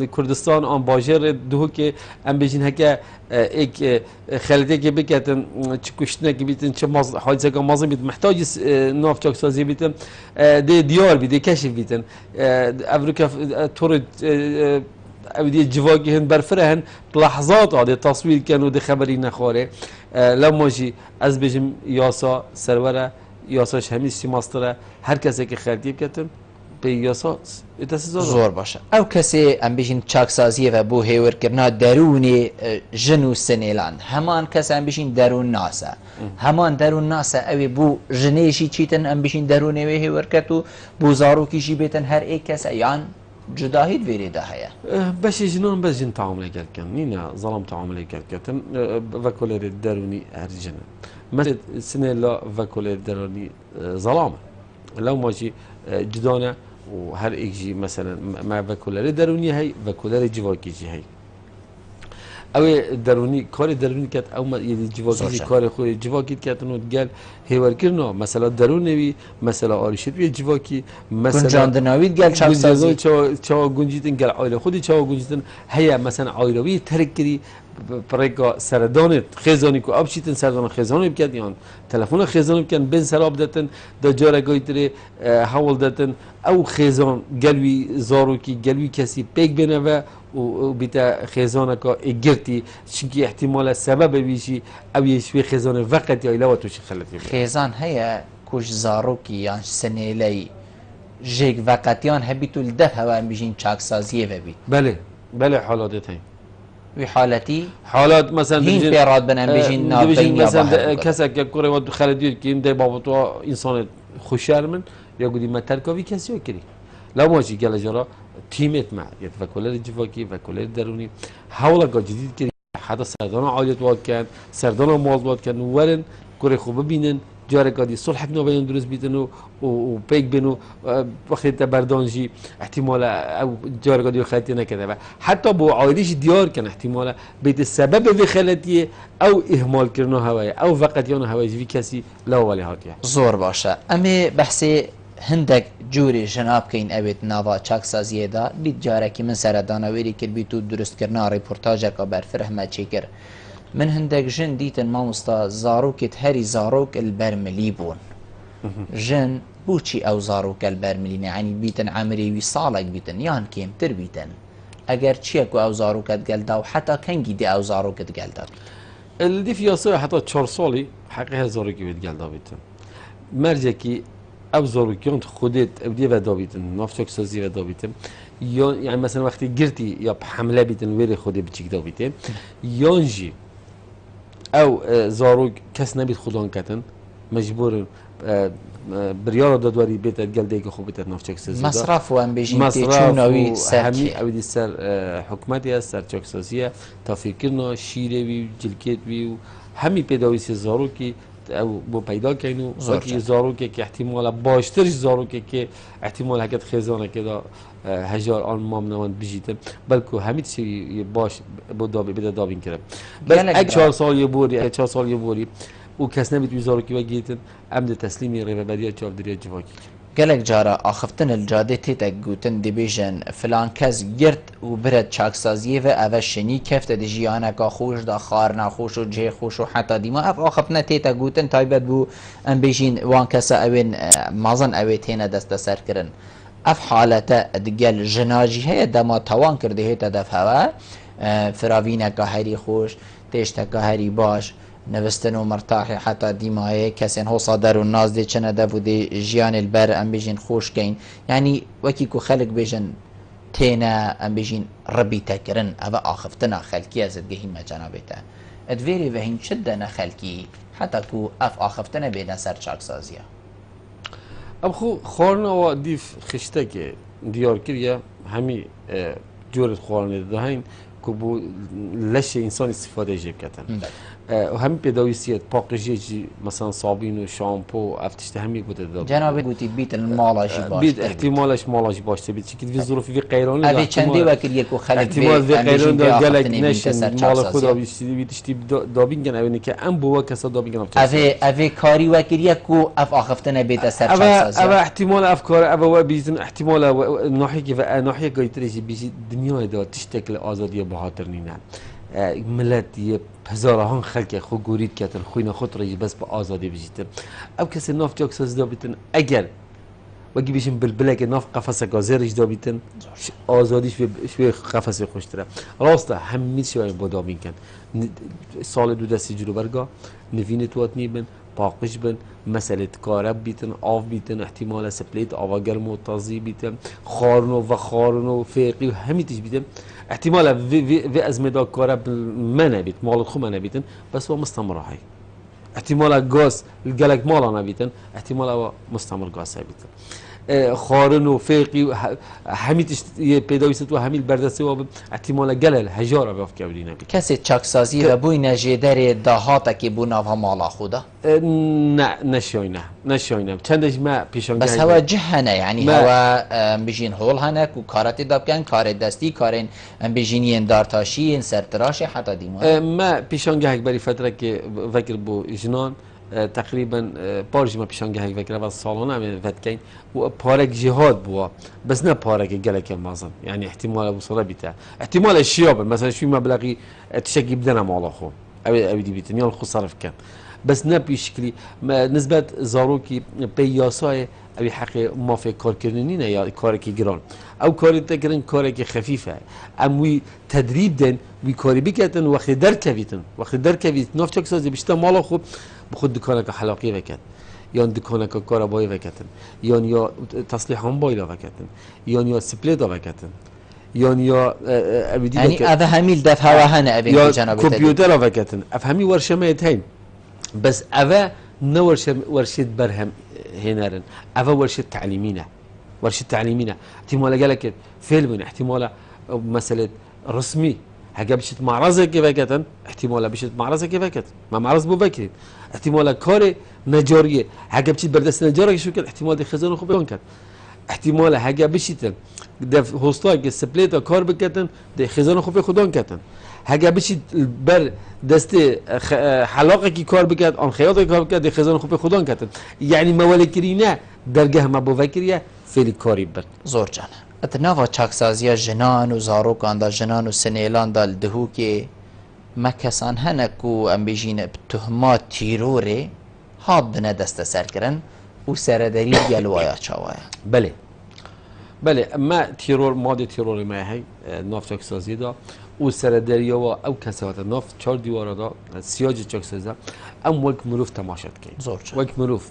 كردستان آن باجر دوك ام بيجين هكا ايك خلتي كي بكاتن تشكشتنا كي بيتن تشماز حادثه كمازن بيت محتاج ناف تشك سازي بيتن دي ديار بيدي كشف بيتن افريكا تورد ابدي جواكي هن برفرهن لحظات هذه تصوير كانوا دي خبري نخوره لما جي از بجم ياسا سروره ياساش هميش ماستره هر کسی که خلطی بکتن به یاسا زور باشه او کسی ام بیشین چاکسازی و بو هیور کرنا درون جن و سنیلان همان کسی ام بیشین درون ناسه همان درون ناسه اوی بو جنیشی چیتن ام بیشین درون اوی هیور کرتو بو زاروکیشی بیتن هر ایک کسی یان جداهید ویری ده هیا باش جنون بس جن تعامل كان نينا ظلم تعامل كان فاكولير الدروني هرجنا مثل السنه لا فاكولير الدروني ظلام لو ماشي جدانه وهر ايجي مثلا مع فاكولير الدروني هي فاكولير جواكيجي هي او دروني كار دروني كات او ما جواكي كار خو جواكي كات نو قال هيور كرنو مثلا دروني مثلا ارشد بي جواكي مثلا جاندناوي قال شخصازي چاو گنجیتن قال عائله خودی چاو گنجیتن هيا مثلا عائلوي تركري بريكا سردان خزاني كو ابشيتن سردان خزاني بكات يان تلفون خزاني كان بين سراب دتن دا جارا گويتري حول دتن او خزان قلبي زاروكي قلبي كسي بيك بنوا و بيتا خزانك اجرتي شكي احتمال سبب بيشي او يشوي خزان وقت يا لو توش خلتي خزان هي كوش زاروكي يعني سنيلي جيك وقتيان هبيتو الدف هوا بيجين چاك سازيه وبيت بله حالات هي وحالتي حالات مثلا هين بيراد بن بيجين نابين مثلا كسك كوري ود خلدي كيم دي بابطو انسان خوشر من يا قدي ما تركوي كسيو كري لو ماشي قال جرا تيمت مع يتفكولر جواكي فكولر دروني حاول جديد كري حتى سردان عاليت واد كان سردان مال واد كان ولن كوري خوب ببينن جارك قادي صلح بنو بين دروس بيتنو وبيك بينو وقت بردانجي احتمال او جارك قادي خالتنا كذا حتى بو عائلش ديار كان احتمال بيت السبب في خالتي او اهمال كرنو هواي او فقط يانو هواي في كسي لا ولا هاتيه زور باشه امي بحثي هندك جوري جناب كين ابيت نافا چاكسازيه دا ديت جاركي من سردانا ويري كربيتو درست كرنا ريبورتاجك بر فرحمه چيكر من هندك جن ديتن مامستا زاروكت هري زاروك البرملي بون جن بوچي او زاروك البرملي يعني بيتن عمري وي صالك بيتن يان كيم تر بيتن اگر چيكو او زاروكت قلدا وحتى كنجي دي او زاروكت قلدا اللي في ياسر حتى 4 سالي حقيقة زاروكي بيتقال دابيتن مرجكي او زاروكيون خودت ابدي و دابيتن نافچاك سازي و دابيتن یا يعني مثلا وقتی گرتی یا حمله بیتن ویری خودی بچیک دابیتن یانجی او زاروک کس نبید خودان کتن مجبور بریار دادواری بیت گل دیگه خوب بیت نافچاک سازی مصرف و ام بیجین تیچون اوی همی اوی سر حکومتی است سر چاک سازیه تا فکرنا شیره وی جلکت وی و همی پیداویسی زاروکی او بو پیدا کنو وکی زاروکی که احتمال باشترش زاروکی که احتمال حکت خزانه که دا هزار آن مام نوان بجیتن بلکه همین چی باش بود دابی بده دابین کرد بس اگه 4 سال یه بوری 4 سال یه بوری او کس نبید وزارکی وگیتن امد تسلیمی ریوبدی چاف دریا جواکی گلک جارا آخفتن الجاده تیتا گوتن دیبیجن فلان کس گرد و برد چاکسازیه و اوه شنی کفت دی جیانکا خوش دا خارنا خوش و جه خوش و حتی دیما اف آخفتن تیتا گوتن تایبت بو ام بیجین وان کسا اوین مازن اوی تینا دست سر کرن اف حالتا دگل جناجی هی دما توان کرده هیتا دف هوا فراوینکا هری خوش تیشتکا هری باش نوستن و مرتاحی حتی دیمایه کسین هو صادر و ناز دی چنه دفو دی جیان البر ام بیجین خوش کین یعنی وکی کو خلق بیجن تینا ام بیجین ربی تکرن او آخفتنا خلکی از ادگهی مجانبیتا ادویری و هین شدنا خلکی حتی کو اف آخفتنا بیدن سر چاک سازیه اب خو خورنا و دیف خشته که دیار کریه همی جورت خورنه دهین که بو لش انسان استفاده جیب کتن و همین پیدایسیت پاکیجی مثلا صابون و شامپو افتشت همی بوده داد جناب گویی بیت المالاجی باشه بیت احتمالش مالاجی باشه بیت چیکید وی ظروفی وی غیرانی اوی چندی وکیل یکو خلق احتمال وی غیران داد گلک نشین مال خود آبیشتی بیتشتی دابینگن اوی که ام بوا کسا دابینگن اوی کاری وکیل یکو اف آخفتن بیت سر چاسازی اوی احتمال افکار اوی بیزن احتمال ناحیه که و ناحیه گایتریجی بیشی دنیای داد تشتکل آزادی بهاتر نینه ملت یه هزاران خلق خو گورید کتن خوین خود رایی بس با آزادی بجیتن او کسی ناف جاک ساز دابیتن اگر وگی بیشن بلبله که ناف قفص گازرش دابیتن آزادیش شوی قفص خوشتره راسته همین شوی با دابین کن سال دو دستی جلو برگا نوین توات نیبن پاقش بن مسئله کارب بیتن آف بیتن احتمال سپلیت آوا گرم و تازی بیتن خارنو فیقی و همین تیش بیتن احتمال وی از مدار کارب من نبیت مالت خو من نبیتن بس و مستمر های احتمال گاز الجلک مالا نبیتن احتمال مستمر گاز بیتن خارن و فیقی همیتش پیدایست و همیل بردسته و احتمال گلل هجار بیافت که بودی نبید کسی چاکسازی و بوی نجیدر دهاتا که بو ناوها مالا خودا؟ نه نشاینم چندش ما پیشانگه بس هوا جهنه یعنی هوا بجین هول هنه که کارتی داب کن کار دستی کارین بجینین دارتاشی سرتراشی حتی دیمون ما پیشانگه بری فتره که وکر بو جنان تقریبا پارج ما پیشانگه هایی وکر و سالانه هم فتکین و پارک جهاد بوا بس نه پارک گلک مازن یعنی احتمال ابو صلا بیته احتمال اشیاء مثلا شوی مبلغی تشکی بدنا مالا خو او دی بیتن یا خو صرف کن بس نه بشکلی نسبت زاروکی پیاسای اوی حق ما فکر کار کردنی نه یا کاری که گران او کاری تکرن کاری که خفیفه اموی تدریب دن وی کاری بکتن وقتی در کویتن ناف چک سازی بیشتر مالا خوب بخود دکانه که حلاقی وکت یا دکانه که کارابایی وکتن یا تصلیح موبایل وکتن یا سپلیت وکتن یا یعنی اوه همیل دف هوا هنه اوه جناب کامپیوتر وکتن اف همی ورشه میتین بس اوه نه ورشه برهم هنرن اوه ورشه تعلیمینه احتمال قالك فيلم احتمال مسألة رسمي هجا بشت معرضة كيف كتن احتمال بشت معرضة كيف كتن ما معرض بو بكرين احتمال كاري نجارية هجا بشت بردست نجارة شو كان احتمال دي خزانة خوب يون كان احتمال هجا بشت دف هوستاك السبليتا كار بكتن دي خزانة خوب خدان كتن هجا بشت بر دست حلاقه کی کار بکرد آن خیاط کار بکرد دي خزانة خوب خدان كتن يعني مولكرينه درجه ما بو فكريه فعلی کاری بر زور جانه اتناوا چاکسازی جنان و زاروکان دا جنان و سنیلان دا دهو که مکسان هنکو ام بیجین بتهمات تیروره هاد بنا دست سر کرن و سرداری گلوایا چاوایا بله بله ما تیرور ماده تیرور ما هی ناف چاکسازی دا او سردریا و او کسات ناف 4 دیوار دا سیاج چاکسازی ام وک مروف تماشات کی زور وک مروف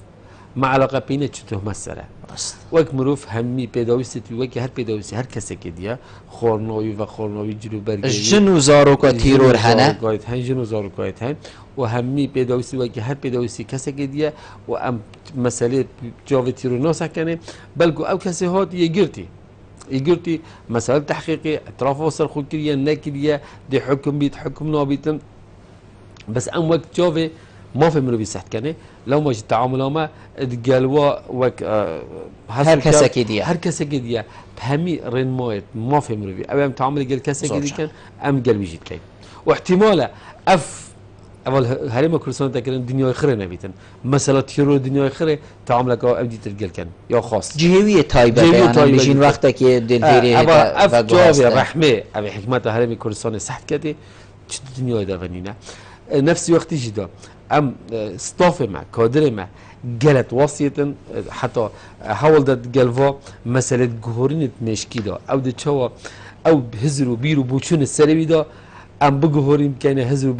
مع علاقه بینه چه تهمت سره راست وک مروف همی پیداویستی توی وکی هر پیداویستی هر کسی که دیا خورناوی و خورناوی جلو برگری جن زاروکا تیرور هنه قاید هن جن زارو قاید هن و همی پیداویستی وکی هر پیداویستی کسی که دیا و ام مسئله جاوی تیرور ناسه کنه بلکه او کسی هات يقولتي مسألة تحقيقي اعتراف وصل خود كريا نكريا دي حكم بيت حكم نابيتم بس ام وقت جوفي ما في منو بيسحت كانه لو ما التعامل ما تقالوا وك هر كسا كيديا هر كسا كيديا بهمي رين مويت ما في منو بي ام تعامل قال كسا كيدي كان ام قال بيجي كاين واحتماله اول هرم كردستان تكرن دنيا اخره نبيتن مثلا تيرو دنيا اخره تعاملك ابدي تلقى كان يا خاص جهويه تايبه يعني بيجين وقتك دلفيري ابا اف جوابي رحمه ابي حكمته هرم كردستان صحت كدي الدنيا دافنينا نفس وقت جدا ام ستاف ما كادر ما قالت وصيه حتى حاول قالوا مساله جهورين مشكي دا او دچوا او بهزرو بيرو بوچون السربي دا ام بگهوریم که نه هزار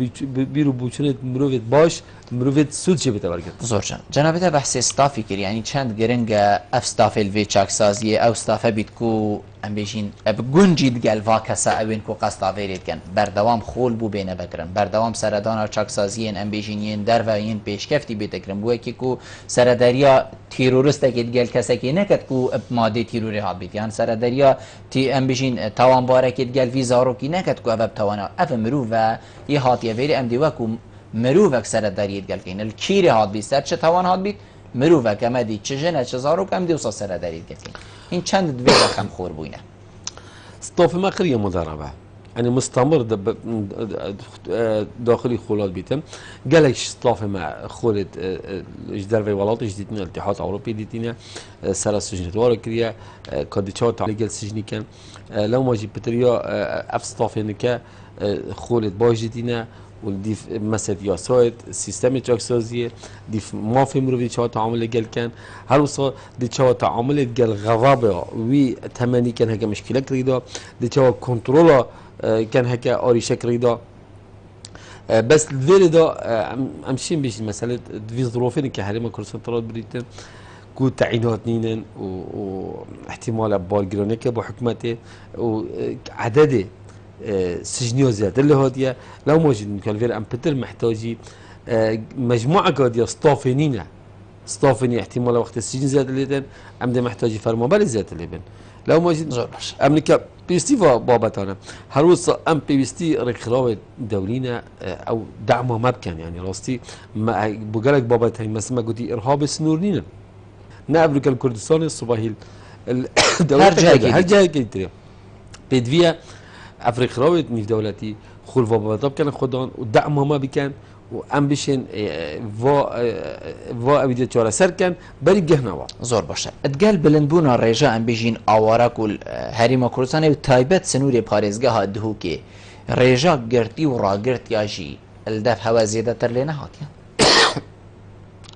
بیرو بوچونت مروفت باش مروفت سود چه بتوار کرد. زورجان جنابه ده بحث استافی کری یعنی چند گرنگ اف استاف الوی چاکسازیه او استاف بیت کو ام بیشین بگنجید گل واکسا اوین کو قصد ویرید کن بردوام خول بو بینه بکرن بردوام سردان چاکسازیه ام بیشینین در و این پیشکفتی بیتکرن بو کی کو سرداریا تیروریست که گل کسا کی نکد کو ماده تیروری ها بیت یعنی سرداریا تی ام بیشین توان باره که گل ویزا رو کی نکد کو اب توانا اف مرو و یه هاتیه ویری ام دیوا کو مروفك سرداريت قال كين الكيري هاد بيستر چه توان هاد بيت مروفك اما دي چه جنه چه زارو كم دي وصا سرداريت قال كين این چند دوی رقم خور بوينه ستاف ما قريه مضاربه يعني مستمر داخلي خولات بيتم قالك ستاف ما خولت جدار في ولات جديدنا الاتحاد الاوروبي ديتنا سر سجن دوار كريا كاديتشات ليجل سجني كان لو ما جي بتريا اف ستاف انك خولت باج ديتنا وديف مثلا ياسايد سيستم چاکسازی دیف ما في مروی چه تعامل گل کن هر وصل دی چه تعامل گل غضب وی تمنی کن هک مشکل کریدا دی چه کنترل کن هک آریشه کریدا بس الفيري دا امشين بيش مسألة في ظروفين كهريمة كردستان طلعت بريتن كو تعيينات نينن واحتمال بالجرانيكا بحكمته وعدد سجنيو زيادة اللي هادية لو موجود كالفير ام بتر محتاجي مجموعة قادية ستافينينا ستافيني احتمال وقت السجن زيادة اللي دن ام ده محتاجي فرمانبري زيادة اللي بن لو موجود امريكا بيستيفا بابتانا هروس ام بيستي رخراوي دولينا او دعمه ما بكان يعني راستي ما بقولك بابتانا مثل ما قلتي ارهاب سنورنينا نابريكا الكردستان الصباحي الدولة هر جاي كده بدفيا افريقيا راوي نيف دولتي خول بابتاب كان خدان ودعمه ما بكان وام بشين وا ابيدي چاره سر كان بري گهنوا زور باشه ادگل بلندبونا ريجا ام بيجين اوارا كل هريما كردستان و تايبت سنوري پاريزگاه دهوكي ريجا گرتي و راگرت ياجي الدف هوا زياده تر لنا هاتيا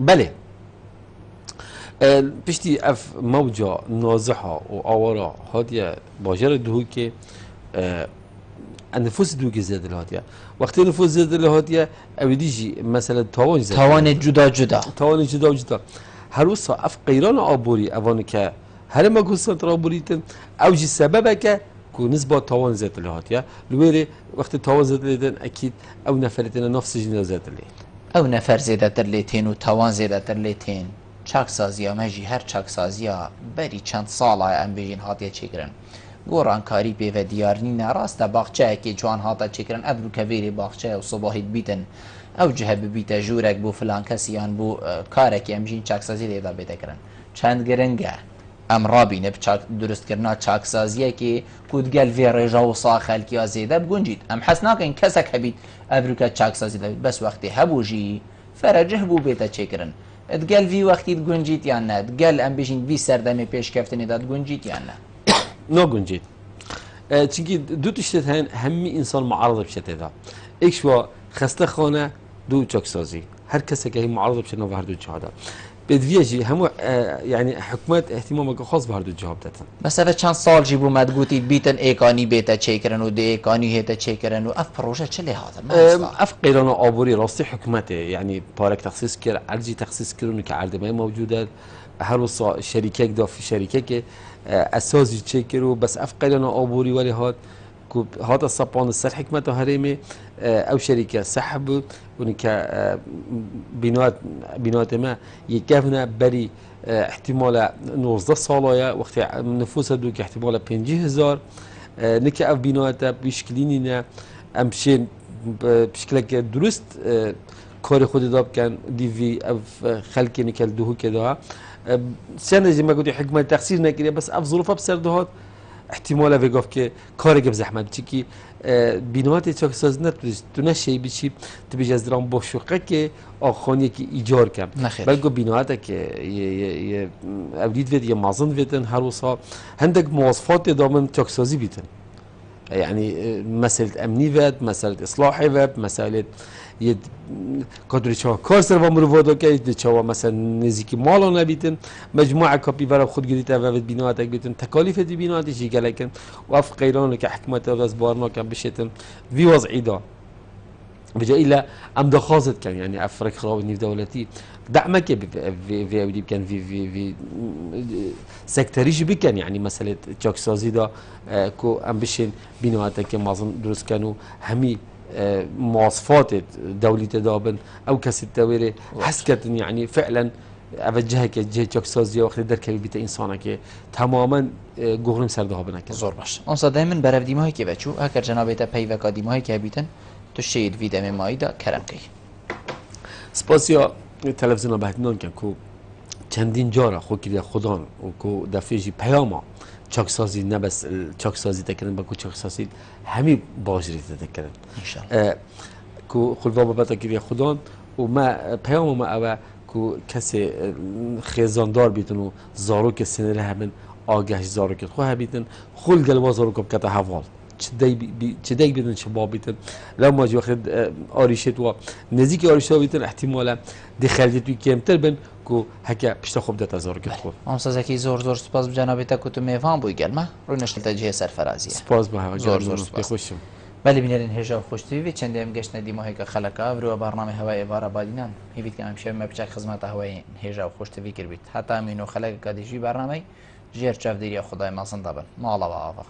بله بشتي اف موجة نازحة واوارا هاتيا باجر دهوكي النفوس دوكي زاد الهاتية وقت النفوس زاد الهاتية أبديجي مثلا توان زاد توان جدا جدا توان جدا جدا هروسا اف قيران آبوري اوانك هرما كوسان ترابوريتن اوجي سببك كو نسبة توان زاد الهاتية لويري وقت توان زاد الهاتية اكيد او نفرتنا نفس جنة زاد الهاتية او نفر زيادة ترليتين و توان زيادة ترليتين چاکسازیا مجی هر چاکسازیا بری چند ساله ام بيجين هاتية چكرن گوران کاری به و دیارنی نراست باغچه که جوان هاتا چکرن ابرو کویری باغچه و صباحی بیتن او جهه بیت جورک بو فلان کسیان بو کارک امجین چاکسازی لیدا بیتکرن چند گرنگه ام رابینه بچاک درست کرنا چاکسازیه که کودگل وی رجا و ساخل کی ازیده بگنجید ام حسنا که این کسک هبید ابرو که چاکسازی دید بس وقتی هبوجی فرجه بو بیت چکرن ادگل وی وقتی گنجید یا نه ادگل ام بیشین وی سردمی پیش کفتنی داد گنجید یا نه ناگنجید چونکی دو تشتت هن همه انسان معرض بشه دا ایک شو خسته خانه دو چاکسازی هر کسی که معرض بشه نو هر دو چهاده بدویجی همو يعني حکومت اهتمام خاص به هر دو جهاب دادن. مثلا چند سال جیبو مدگوتی بیتن ایکانی بیتا چیکرن و دی ایکانی هیتا چیکرن و اف پروژه چه لحاظه؟ اف قیران آبوری راستی حکومته يعني پارک تخصیص کرد ارزی تخصیص کردن که عردمه موجوده هر وصا شركه دافي شركه که اساسي تشيكرو بس اف قيلنا آبوری ولی هات الصبان السر حكمة هريمي او شركه سحب ونك بنات ما يكافنا بري احتمال 19 ساله وقت نفوس دوك احتمال 50,000 نك اف بنات بشكلينينا امشين بشكلك درست کار خود داب کن دیوی اف خلقی نکل دوه که دها سنه زي ما قلت حكمة تقصير نكري بس اف ظروفها بسردهات احتمالا وگاف که کار گب زحمت چی که بینات چاک ساز تو نشی بچی تو بیش از درام باشوقه که آخانی که ایجار کم بلکه بینات که اولید وید یا مازن ویدن هر وصا هندک مواصفات دامن چاک سازی بیتن يعني مسألة أمني ويد مسألة إصلاحي ويد مسألة يد قدر شوا كارسر ومروفادو كي يد شوا مثلا نزيكي مالا نبيتن مجموعة كابي ورا خود جديدة ويد بيناتك بيتن تكاليف دي بيناتي شيء لكن وف قيران كحكمة غزبارنا كان بشتن في وضعي دا بجا إلا أم دخازت كان يعني أفريق خراب نيف دولتي دعمك في أودي كان في سكتريش بكن يعني مسألة جاك سازي دا كو أم بشين بيناتك معظم درست كانوا همي مواصفات دولة دابن أو كسر تويري حسكتن يعني فعلا أوجهها كجه جاك سازي وقت در كبي بيت إنسانه که تماما جورم سرده بناكن زور باش اون صدای من برای دیمایی که بچو هکر جنابیت پیوکا دیمایی که بیتن تو شید ویدم مایدا کرم کی سپاسیا تلویزیون بهتنان کن کو چندین جاره خو کردی خودان و کو دفعی پیاما چاکسازی نه بس چاکسازی تکردن با کو چاکسازی همی باجری تکردن انشالله کو خلوا بابا کردی خودان و ما پیام ما او کو کسی خیزاندار بیتن و زاروک سنره همین آگهش زاروک خو هبیتن خل گلوا زاروک بکت حوال چدی بیدن شباب بیتن لو ما جو وقت آریشت و نزدیک آریشت بیتن احتمالا دخالت توی کمتر بن کو هکه پشت خوب دت زار کرد خوب امسازکی زور سپاس جنابیت کو تو میوان بوی گلما رو نشل تجهیز سرفرازیه سپاس به زور سپاس بله بینرین هجا خوشتوی چند هم گشت ندیمه که خلقا و برنامه هوای وارا بادینان هیچ که همیشه مبچک خدمت هوای هجا خوشتوی کرد حتی امینو خلق کدیجی برنامه جیر چاودیری خدای مازن دابن ما الله و آوا